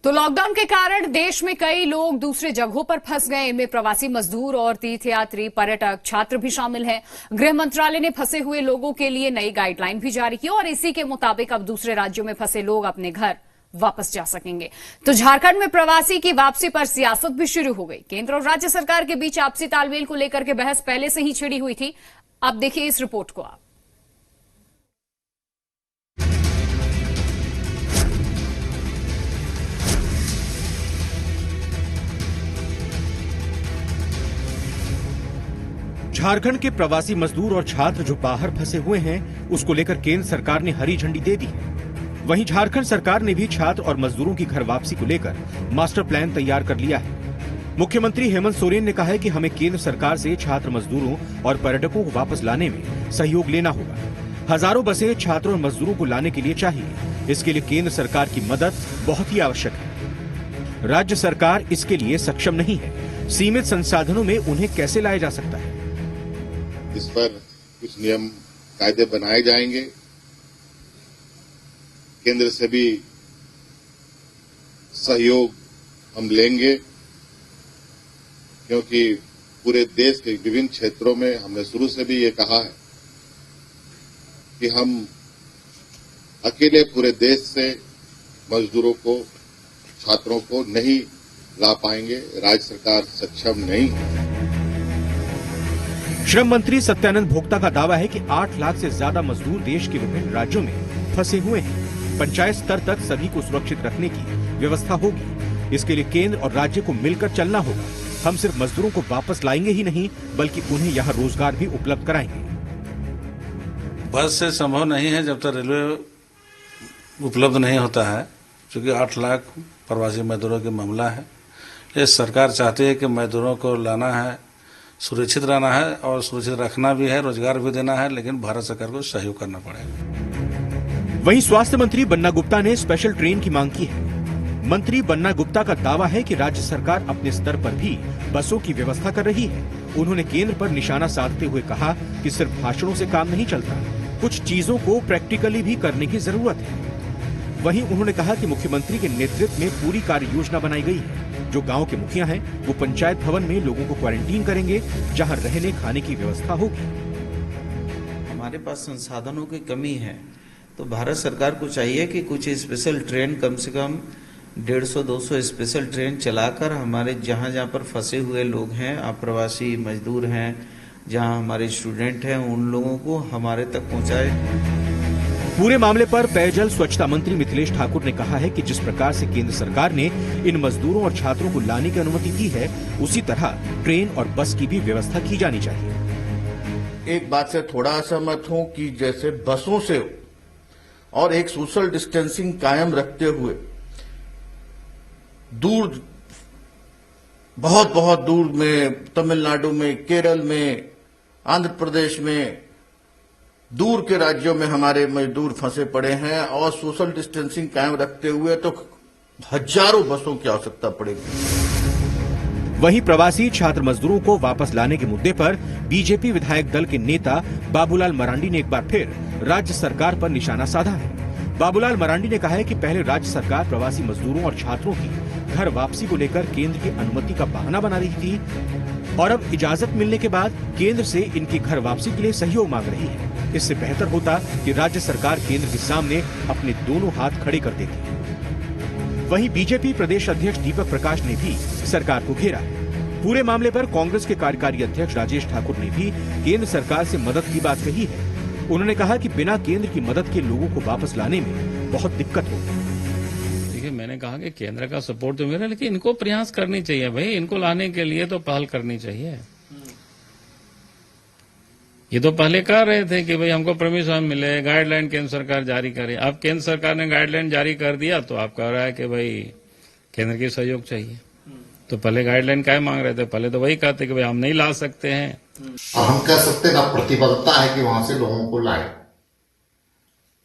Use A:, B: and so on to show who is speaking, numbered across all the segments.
A: तो लॉकडाउन के कारण देश में कई लोग दूसरे जगहों पर फंस गए। इनमें प्रवासी मजदूर और तीर्थयात्री, पर्यटक, छात्र भी शामिल हैं। गृह मंत्रालय ने फंसे हुए लोगों के लिए नई गाइडलाइन भी जारी की और इसी के मुताबिक अब दूसरे राज्यों में फंसे लोग अपने घर वापस जा सकेंगे। तो झारखंड में प्रवासी की वापसी पर सियासत भी शुरू हो गई। केंद्र और राज्य सरकार के बीच आपसी तालमेल को लेकर के बहस पहले से ही छिड़ी हुई थी। अब देखिए इस रिपोर्ट को आप।
B: झारखंड के प्रवासी मजदूर और छात्र जो बाहर फंसे हुए हैं, उसको लेकर केंद्र सरकार ने हरी झंडी दे दी है। वहीं झारखंड सरकार ने भी छात्र और मजदूरों की घर वापसी को लेकर मास्टर प्लान तैयार कर लिया है। मुख्यमंत्री हेमंत सोरेन ने कहा है कि हमें केंद्र सरकार से छात्र मजदूरों और पर्यटकों को वापस लाने में सहयोग लेना होगा। हजारों बसें छात्रों और मजदूरों को लाने के लिए चाहिए। इसके लिए केंद्र सरकार की मदद बहुत ही आवश्यक है। राज्य सरकार इसके लिए सक्षम नहीं है। सीमित संसाधनों में उन्हें कैसे लाया जा सकता है?
C: इस पर कुछ नियम कायदे बनाए जाएंगे। केंद्र से भी सहयोग हम लेंगे, क्योंकि पूरे देश के विभिन्न क्षेत्रों में हमने शुरू से भी ये कहा है कि हम अकेले पूरे देश से मजदूरों को, छात्रों को नहीं ला पाएंगे। राज्य सरकार सक्षम नहीं है।
B: श्रम मंत्री सत्यानंद भोक्ता का दावा है कि 8 लाख से ज्यादा मजदूर देश के विभिन्न राज्यों में फंसे हुए हैं। पंचायत स्तर तक सभी को सुरक्षित रखने की व्यवस्था होगी। इसके लिए केंद्र और राज्य को मिलकर चलना होगा। हम सिर्फ मजदूरों को वापस लाएंगे ही नहीं, बल्कि उन्हें यहाँ रोजगार भी उपलब्ध कराएंगे।
D: बस से संभव नहीं है जब तक रेलवे उपलब्ध नहीं होता है, क्योंकि 8 लाख प्रवासी मजदूरों का मामला है। ये सरकार चाहती है कि मजदूरों को लाना है, सुरक्षित रहना है और सुरक्षित रखना भी है, रोजगार भी देना है, लेकिन भारत सरकार को सहयोग करना पड़ेगा।
B: वहीं स्वास्थ्य मंत्री बन्ना गुप्ता ने स्पेशल ट्रेन की मांग की है। मंत्री बन्ना गुप्ता का दावा है कि राज्य सरकार अपने स्तर पर भी बसों की व्यवस्था कर रही है। उन्होंने केंद्र पर निशाना साधते हुए कहा कि सिर्फ भाषणों से काम नहीं चलता, कुछ चीजों को प्रैक्टिकली भी करने की जरूरत है। वहीं उन्होंने कहा कि मुख्यमंत्री के नेतृत्व में पूरी कार्य योजना बनाई गई है। जो गांव के मुखिया हैं, वो पंचायत भवन में लोगों को क्वारंटीन करेंगे, जहां रहने खाने की व्यवस्था होगी।
E: हमारे पास संसाधनों की कमी है, तो भारत सरकार को चाहिए कि कुछ स्पेशल ट्रेन, कम से कम 150-200 स्पेशल ट्रेन चलाकर हमारे जहां जहां पर फंसे हुए लोग हैं, अप्रवासी मजदूर हैं, जहां हमारे स्टूडेंट हैं, उन लोगों को हमारे तक पहुंचाए।
B: पूरे मामले पर पेयजल स्वच्छता मंत्री मिथिलेश ठाकुर ने कहा है कि जिस प्रकार से केंद्र सरकार ने इन मजदूरों और छात्रों को लाने की अनुमति दी है, उसी तरह ट्रेन और बस की भी व्यवस्था की जानी चाहिए।
F: एक बात से थोड़ा असहमत हूं कि जैसे बसों से और एक सोशल डिस्टेंसिंग कायम रखते हुए दूर, बहुत बहुत दूर में, तमिलनाडु में, केरल में, आंध्र प्रदेश में, दूर के राज्यों में हमारे मजदूर फंसे पड़े हैं और सोशल डिस्टेंसिंग कायम रखते हुए तो हजारों बसों की आवश्यकता पड़ेगी।
B: वहीं प्रवासी छात्र मजदूरों को वापस लाने के मुद्दे पर बीजेपी विधायक दल के नेता बाबूलाल मरांडी ने एक बार फिर राज्य सरकार पर निशाना साधा है। बाबूलाल मरांडी ने कहा है कि पहले राज्य सरकार प्रवासी मजदूरों और छात्रों की घर वापसी को लेकर केंद्र की अनुमति का बहाना बना रही थी और अब इजाजत मिलने के बाद केंद्र से इनकी घर वापसी के लिए सहयोग मांग रही है। इससे बेहतर होता कि राज्य सरकार केंद्र के सामने अपने दोनों हाथ खड़े कर देती। वहीं बीजेपी प्रदेश अध्यक्ष दीपक प्रकाश ने भी सरकार को घेरा है। पूरे मामले पर कांग्रेस के कार्यकारी अध्यक्ष राजेश ठाकुर ने भी केंद्र सरकार से मदद की बात कही है। उन्होंने कहा कि बिना केंद्र की मदद के लोगों को वापस लाने में बहुत दिक्कत होगी।
D: देखिए, मैंने कहा कि केंद्र का सपोर्ट तो मेरा, लेकिन इनको प्रयास करनी चाहिए भाई। इनको लाने के लिए तो पहल करनी चाहिए। ये तो पहले कह रहे थे कि भाई हमको परमिशन मिले, गाइडलाइन केंद्र सरकार जारी करे। अब केंद्र सरकार ने गाइडलाइन जारी कर दिया तो आप कह रहा है कि भाई केंद्र की सहयोग चाहिए। तो पहले गाइडलाइन क्या मांग रहे थे? पहले तो वही कहते कि भाई हम नहीं ला सकते हैं।
G: और हम कह सकते हैं ना, प्रतिबद्धता है कि वहां से लोगों को लाए,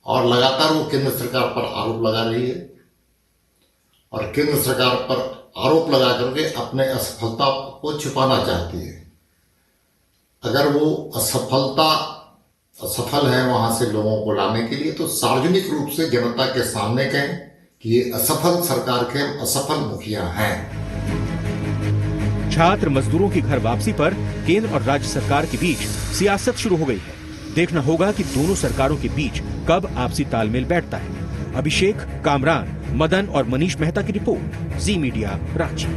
G: और लगातार वो केंद्र सरकार पर आरोप लगा रही है और केंद्र सरकार पर आरोप लगा करके अपने असफलता को छुपाना चाहती है। अगर वो असफल है वहां से लोगों को लाने के लिए, तो सार्वजनिक रूप से जनता के सामने कहें कि ये असफल सरकार के असफल मुखिया हैं।
B: छात्र मजदूरों की घर वापसी पर केंद्र और राज्य सरकार के बीच सियासत शुरू हो गई है। देखना होगा कि दोनों सरकारों के बीच कब आपसी तालमेल बैठता है। अभिषेक, कामरान, मदन और मनीष मेहता की रिपोर्ट, जी मीडिया, रांची।